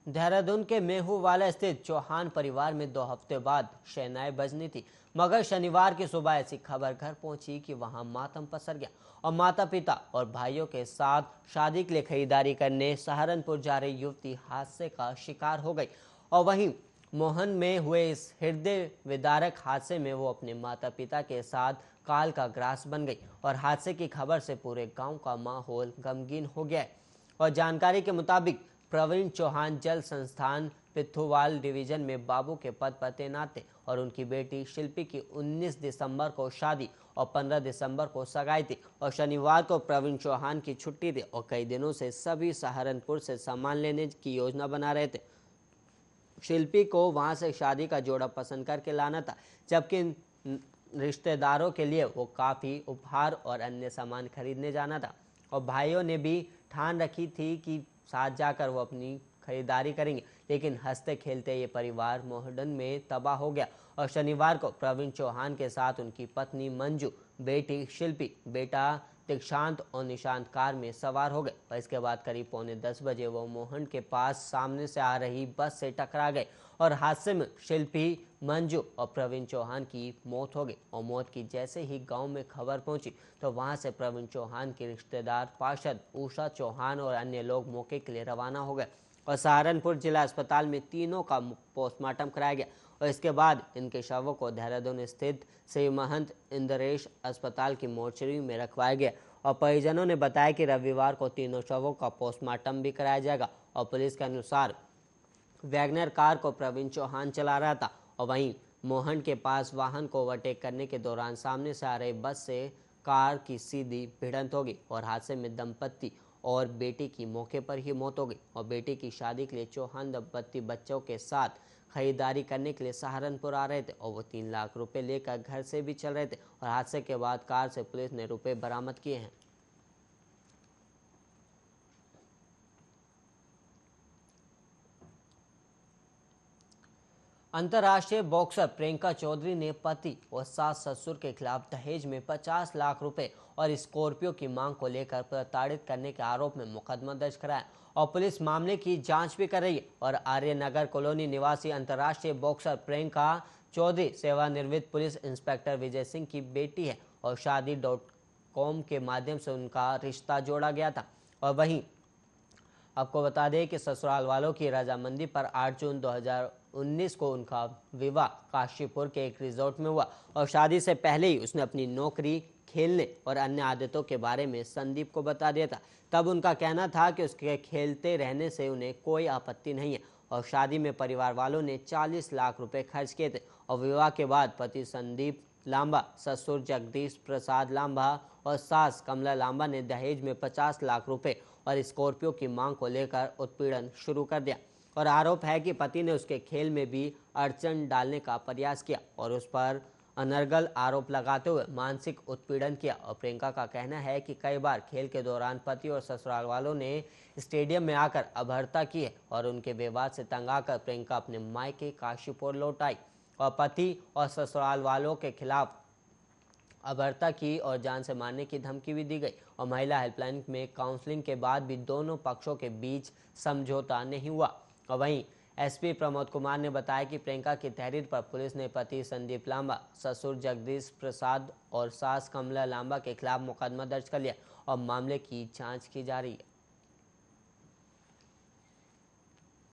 देहरादून के मेहूवाला स्थित चौहान परिवार में 2 हफ्ते बाद शहनाई बजनी थी, मगर शनिवार की सुबह ऐसी खबर घर पहुंची कि वहां मातम पसर गया और माता पिता और भाइयों के साथ शादी के लिए खरीदारी करने सहारनपुर जा रही युवती हादसे का शिकार हो गई। और वहीं मोहन में हुए इस हृदय विदारक हादसे में वो अपने माता पिता के साथ काल का ग्रास बन गई और हादसे की खबर से पूरे गांव का माहौल गमगीन हो गया है। और जानकारी के मुताबिक प्रवीण चौहान जल संस्थान पिथुवाल डिवीजन में बाबू के पद पर तैनात थे और उनकी बेटी शिल्पी की 19 दिसंबर को शादी और 15 दिसंबर को सगाई थी। और शनिवार को प्रवीण चौहान की छुट्टी थी और कई दिनों से सभी सहारनपुर से सामान लेने की योजना बना रहे थे। शिल्पी को वहां से शादी का जोड़ा पसंद करके लाना था, जबकि रिश्तेदारों के लिए वो काफ़ी उपहार और अन्य सामान खरीदने जाना था। और भाइयों ने भी ठान रखी थी कि साथ जाकर वो अपनी खरीदारी करेंगे, लेकिन हंसते खेलते ये परिवार मोहडन में तबाह हो गया। और शनिवार को प्रवीण चौहान के साथ उनकी पत्नी मंजू, बेटी शिल्पी, बेटा दीक्षांत और निशांत कार में सवार हो गए और इसके बाद करीब 9:45 बजे वो मोहन के पास सामने से आ रही बस से टकरा गए और हादसे में शिल्पी, मंजू और प्रवीण चौहान की मौत हो गई। और मौत की जैसे ही गांव में खबर पहुंची तो वहां से प्रवीण चौहान के रिश्तेदार पार्षद उषा चौहान और अन्य लोग मौके के लिए रवाना हो गए और सहारनपुर जिला अस्पताल में तीनों का पोस्टमार्टम कराया गया और इसके बाद इनके शवों को देहरादून स्थित श्री महंत इंद्रेश अस्पताल की मोर्चरी में रखवाया गया। और परिजनों ने बताया कि रविवार को तीनों शवों का पोस्टमार्टम भी कराया जाएगा। और पुलिस के अनुसार वैगनर कार को प्रवीण चौहान चला रहा था और वहीं मोहन के पास वाहन को ओवरटेक करने के दौरान सामने से आ रही बस से कार की सीधी भिड़ंत हो गई और हादसे में दंपत्ति और बेटी की मौके पर ही मौत हो गई। और बेटी की शादी के लिए चौहान दंपत्ति बच्चों के साथ खरीदारी करने के लिए सहारनपुर आ रहे थे और वो 3 लाख रुपए लेकर घर से भी चल रहे थे। और हादसे के बाद कार से पुलिस ने रुपए बरामद किए हैं। अंतर्राष्ट्रीय बॉक्सर प्रियंका चौधरी ने पति और सास ससुर के खिलाफ दहेज में 50 लाख रुपए और स्कॉर्पियो की मांग को लेकर प्रताड़ित करने के आरोप में मुकदमा दर्ज कराया और पुलिस मामले की जांच भी कर रही है। और आर्यनगर कॉलोनी निवासी अंतर्राष्ट्रीय बॉक्सर प्रियंका चौधरी सेवानिवृत्त पुलिस इंस्पेक्टर विजय सिंह की बेटी है और शादी.com के माध्यम से उनका रिश्ता जोड़ा गया था। और वहीं आपको बता दें कि ससुराल वालों की रजामंदी पर 8 जून 2019 को उनका विवाह काशीपुर के एक रिजॉर्ट में हुआ और शादी से पहले ही उसने अपनी नौकरी, खेलने और अन्य आदतों के बारे में संदीप को बता दिया था। तब उनका कहना था कि उसके खेलते रहने से उन्हें कोई आपत्ति नहीं है। और शादी में परिवार वालों ने 40 लाख रुपए खर्च किए थे और विवाह के बाद पति संदीप लांबा, ससुर जगदीश प्रसाद लांबा और सास कमला लांबा ने दहेज में 50 लाख रुपए और स्कॉर्पियो की मांग को लेकर उत्पीड़न शुरू कर दिया। और आरोप है कि पति ने उसके खेल में भी अड़चन डालने का प्रयास किया और उस पर अनर्गल आरोप लगाते हुए मानसिक उत्पीड़न किया। और प्रियंका का कहना है कि कई बार खेल के दौरान पति और ससुराल वालों ने स्टेडियम में आकर अभद्रता की है और उनके विवाद से तंग आकर प्रियंका अपने मायके काशीपुर लौट आई और पति और ससुराल वालों के खिलाफ अभद्रता की और जान से मारने की धमकी भी दी गई। और महिला हेल्पलाइन में काउंसलिंग के बाद भी दोनों पक्षों के बीच समझौता नहीं हुआ। और वहीं एसपी प्रमोद कुमार ने बताया कि प्रियंका की तहरीर पर पुलिस ने पति संदीप लांबा, ससुर जगदीश प्रसाद और सास कमला लांबा के खिलाफ मुकदमा दर्ज कर लिया और मामले की जांच की जा रही है।